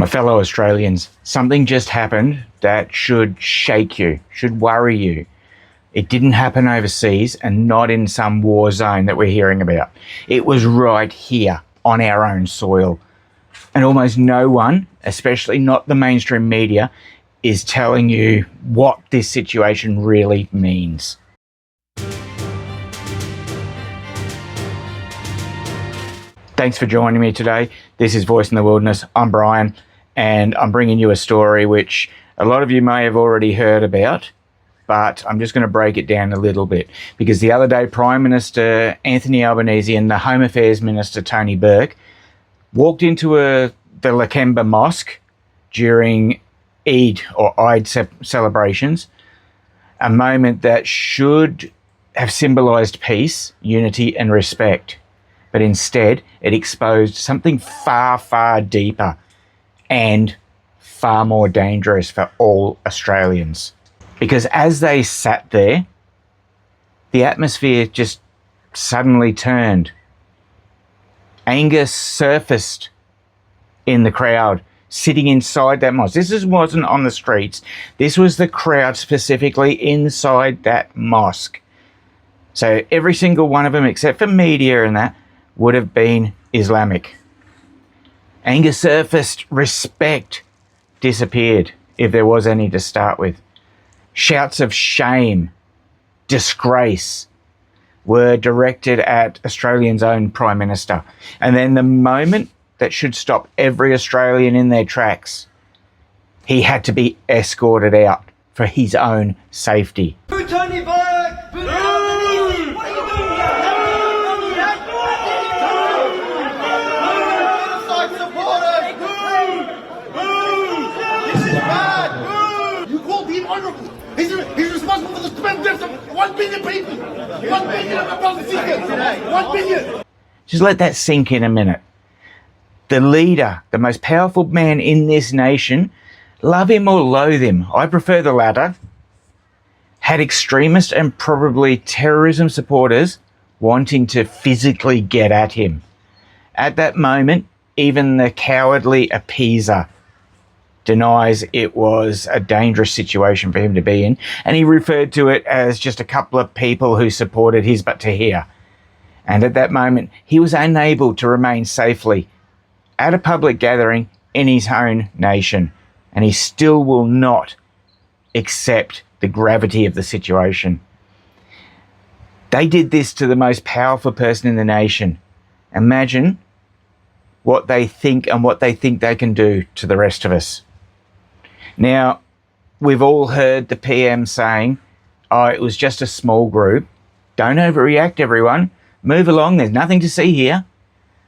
My fellow Australians, something just happened that should shake you, should worry you. It didn't happen overseas and not in some war zone that we're hearing about. It was right here on our own soil. And almost no one, especially not the mainstream media, is telling you what this situation really means. Thanks for joining me today. This is Voice in the Wilderness. I'm Brian, and I'm bringing you a story which a lot of you may have already heard about, but I'm just going to break it down a little bit, because the other day Prime Minister Anthony Albanese and the Home Affairs Minister Tony Burke walked into the Lakemba Mosque during Eid or Eid celebrations, a moment that should have symbolised peace, unity and respect. But instead, it exposed something far, far deeper and far more dangerous for all Australians. Because as they sat there, the atmosphere just suddenly turned. Anger surfaced in the crowd sitting inside that mosque. This wasn't on the streets. This was the crowd specifically inside that mosque. So every single one of them, except for media and that, would have been Islamic. Anger surfaced, respect disappeared, if there was any to start with. Shouts of shame, disgrace were directed at Australia's own Prime Minister. And then the moment that should stop every Australian in their tracks, he had to be escorted out for his own safety. Tony Burke! What are you doing here? Genocide supporters! This is bad! You called him honourable. He's responsible for the deaths of 1 billion people. 1 billion of our brothers and sisters. 1 billion. Just let that sink in a minute. The leader, the most powerful man in this nation, love him or loathe him, I prefer the latter, had extremist and probably terrorism supporters wanting to physically get at him. At that moment, even the cowardly appeaser denies it was a dangerous situation for him to be in, and he referred to it as just a couple of people who supported his but to hear. And at that moment, he was unable to remain safely at a public gathering in his own nation, and he still will not accept the gravity of the situation. They did this to the most powerful person in the nation. Imagine what they think and what they think they can do to the rest of us. Now, we've all heard the PM saying, oh, it was just a small group. Don't overreact, everyone. Move along, there's nothing to see here.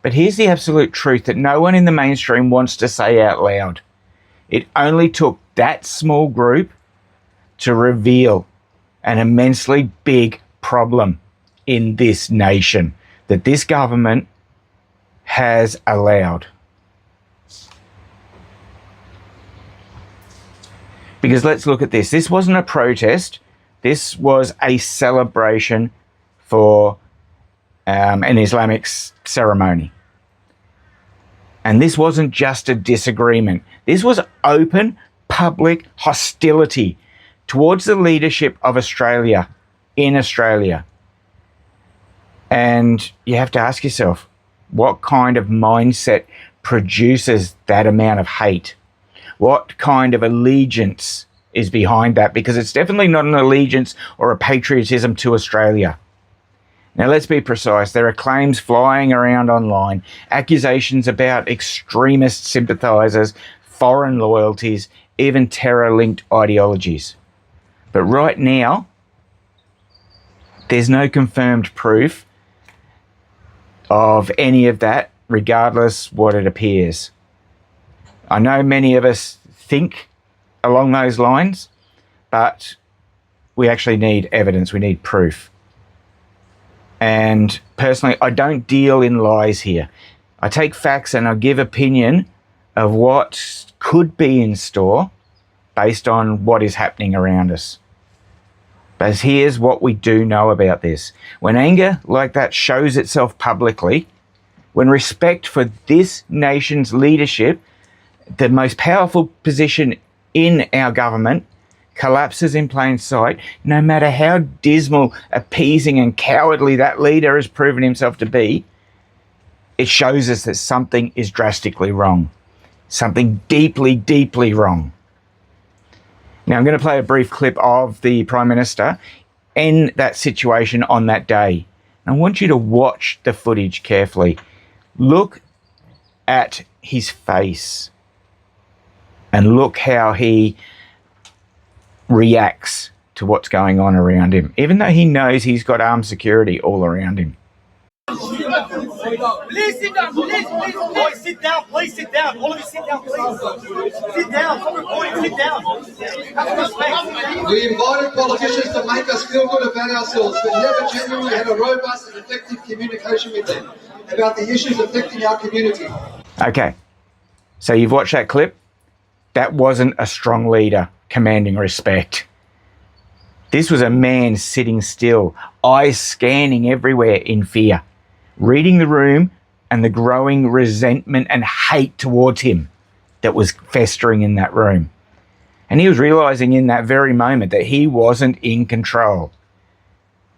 But here's the absolute truth that no one in the mainstream wants to say out loud. It only took that small group to reveal an immensely big problem in this nation that this government has allowed. Because let's look at this. This wasn't a protest. This was a celebration for an Islamic ceremony. And this wasn't just a disagreement. This was open public hostility towards the leadership of Australia in Australia. And you have to ask yourself, what kind of mindset produces that amount of hate? What kind of allegiance is behind that? Because it's definitely not an allegiance or a patriotism to Australia. Now, let's be precise. There are claims flying around online, accusations about extremist sympathisers, foreign loyalties, even terror-linked ideologies. But right now, there's no confirmed proof of any of that, regardless what it appears. I know many of us think along those lines, but we actually need evidence, we need proof. And personally, I don't deal in lies here. I take facts and I give opinion of what could be in store based on what is happening around us. But here's what we do know about this. When anger like that shows itself publicly, when respect for this nation's leadership the most powerful position in our government collapses in plain sight, no matter how dismal, appeasing and cowardly that leader has proven himself to be. It shows us that something is drastically wrong. Something deeply, deeply wrong. Now, I'm going to play a brief clip of the Prime Minister in that situation on that day. I want you to watch the footage carefully. Look at his face and look how he reacts to what's going on around him, even though he knows he's got armed security all around him. Please sit down, please sit down, please sit down. All of you sit down, please. Sit down, stop recording, sit down. Have respect. We invited politicians to make us feel good about ourselves, but never genuinely had a robust and effective communication with them about the issues affecting our community. Okay, so you've watched that clip. That wasn't a strong leader commanding respect. This was a man sitting still, eyes scanning everywhere in fear, reading the room and the growing resentment and hate towards him that was festering in that room. And he was realizing in that very moment that he wasn't in control.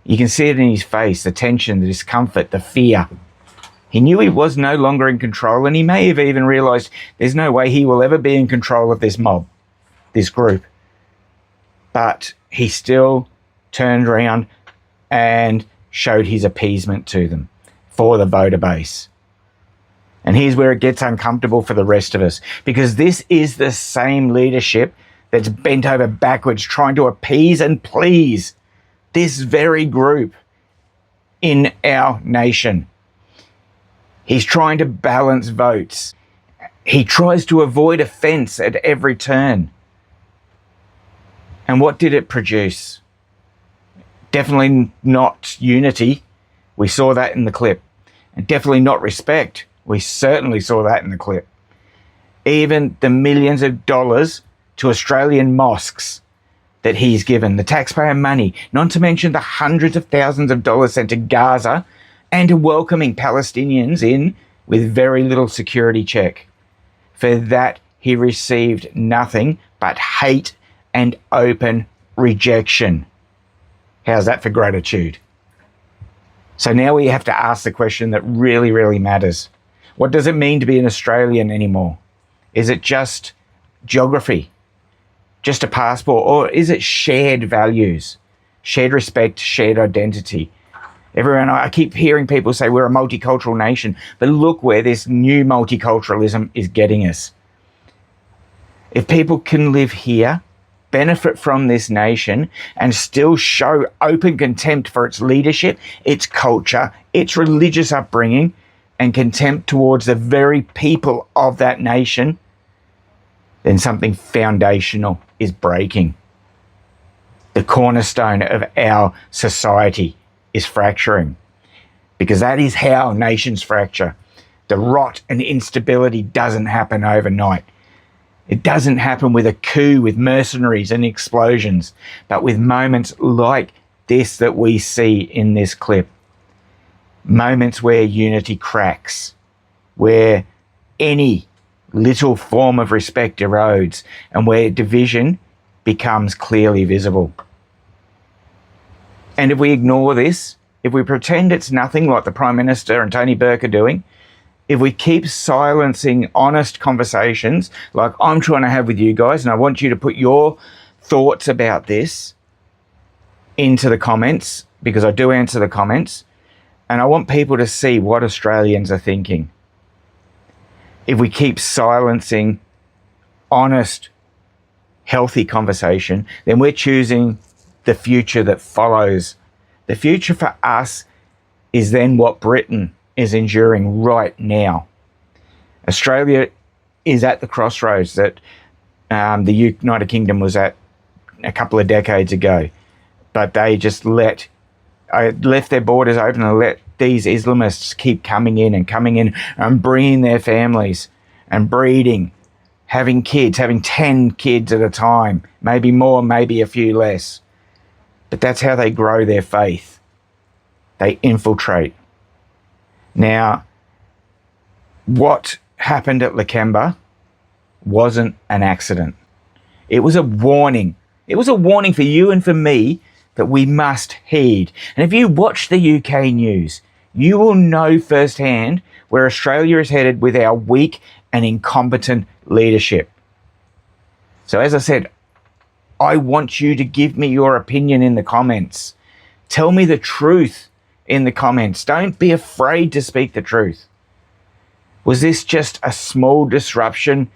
You can see it in his face, the tension, the discomfort, the fear. He knew he was no longer in control, and he may have even realized there's no way he will ever be in control of this mob, this group. But he still turned around and showed his appeasement to them for the voter base. And here's where it gets uncomfortable for the rest of us, because this is the same leadership that's bent over backwards trying to appease and please this very group in our nation. He's trying to balance votes. He tries to avoid offence at every turn. And what did it produce? Definitely not unity. We saw that in the clip. And definitely not respect. We certainly saw that in the clip. Even the millions of dollars to Australian mosques that he's given, the taxpayer money, not to mention the hundreds of thousands of dollars sent to Gaza and to welcoming Palestinians in with very little security check. For that, he received nothing but hate and open rejection. How's that for gratitude? So now we have to ask the question that really, really matters. What does it mean to be an Australian anymore? Is it just geography? Just a passport? Or is it shared values? Shared respect, shared identity? Everyone, I keep hearing people say we're a multicultural nation, but look where this new multiculturalism is getting us. If people can live here, benefit from this nation, and still show open contempt for its leadership, its culture, its religious upbringing, and contempt towards the very people of that nation, then something foundational is breaking. The cornerstone of our society is fracturing, because that is how nations fracture. The rot and instability doesn't happen overnight. It doesn't happen with a coup, with mercenaries and explosions, but with moments like this that we see in this clip. Moments where unity cracks, where any little form of respect erodes, and where division becomes clearly visible. And if we ignore this, if we pretend it's nothing like the Prime Minister and Tony Burke are doing, if we keep silencing honest conversations like I'm trying to have with you guys, and I want you to put your thoughts about this into the comments, because I do answer the comments, and I want people to see what Australians are thinking. If we keep silencing honest, healthy conversation, then we're choosing the future that follows. The future for us is then what Britain is enduring right now. Australia is at the crossroads that the United Kingdom was at a couple of decades ago, but they just left their borders open and let these Islamists keep coming in and bringing their families and breeding, having kids, having 10 kids at a time, maybe more, maybe a few less. But that's how they grow their faith. They infiltrate. Now, what happened at Lakemba wasn't an accident. It was a warning. It was a warning for you and for me that we must heed. And if you watch the UK news, you will know firsthand where Australia is headed with our weak and incompetent leadership. So as I said, I want you to give me your opinion in the comments. Tell me the truth in the comments. Don't be afraid to speak the truth. Was this just a small disruption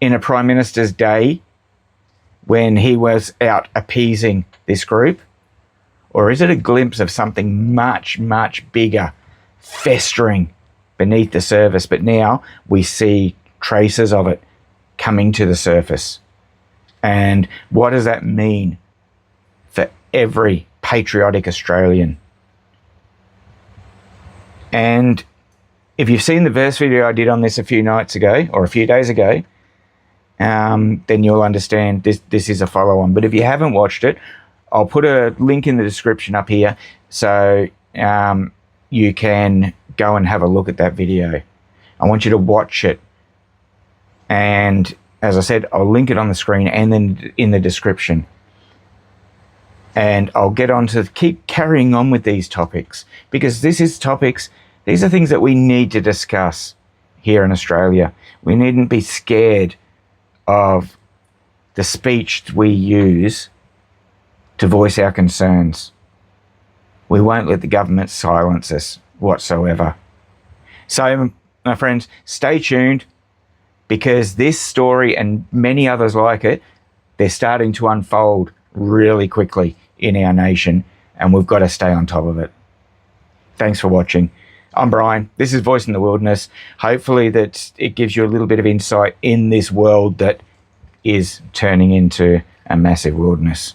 in a Prime Minister's day when he was out appeasing this group? Or is it a glimpse of something much, much bigger festering beneath the surface? But now we see traces of it coming to the surface. And what does that mean for every patriotic Australian? And if you've seen the verse video I did on this a few nights ago or a few days ago, then you'll understand this is a follow-on. But if you haven't watched it, I'll put a link in the description up here so you can go and have a look at that video. I want you to watch it. And as I said, I'll link it on the screen and then in the description. And I'll get on to keep carrying on with these topics, because these are things that we need to discuss here in Australia. We needn't be scared of the speech we use to voice our concerns. We won't let the government silence us whatsoever. So, my friends, stay tuned, because this story and many others like it, they're starting to unfold really quickly in our nation, and we've got to stay on top of it. Thanks for watching. I'm Brian. This is Voice in the Wilderness. Hopefully that it gives you a little bit of insight in this world that is turning into a massive wilderness.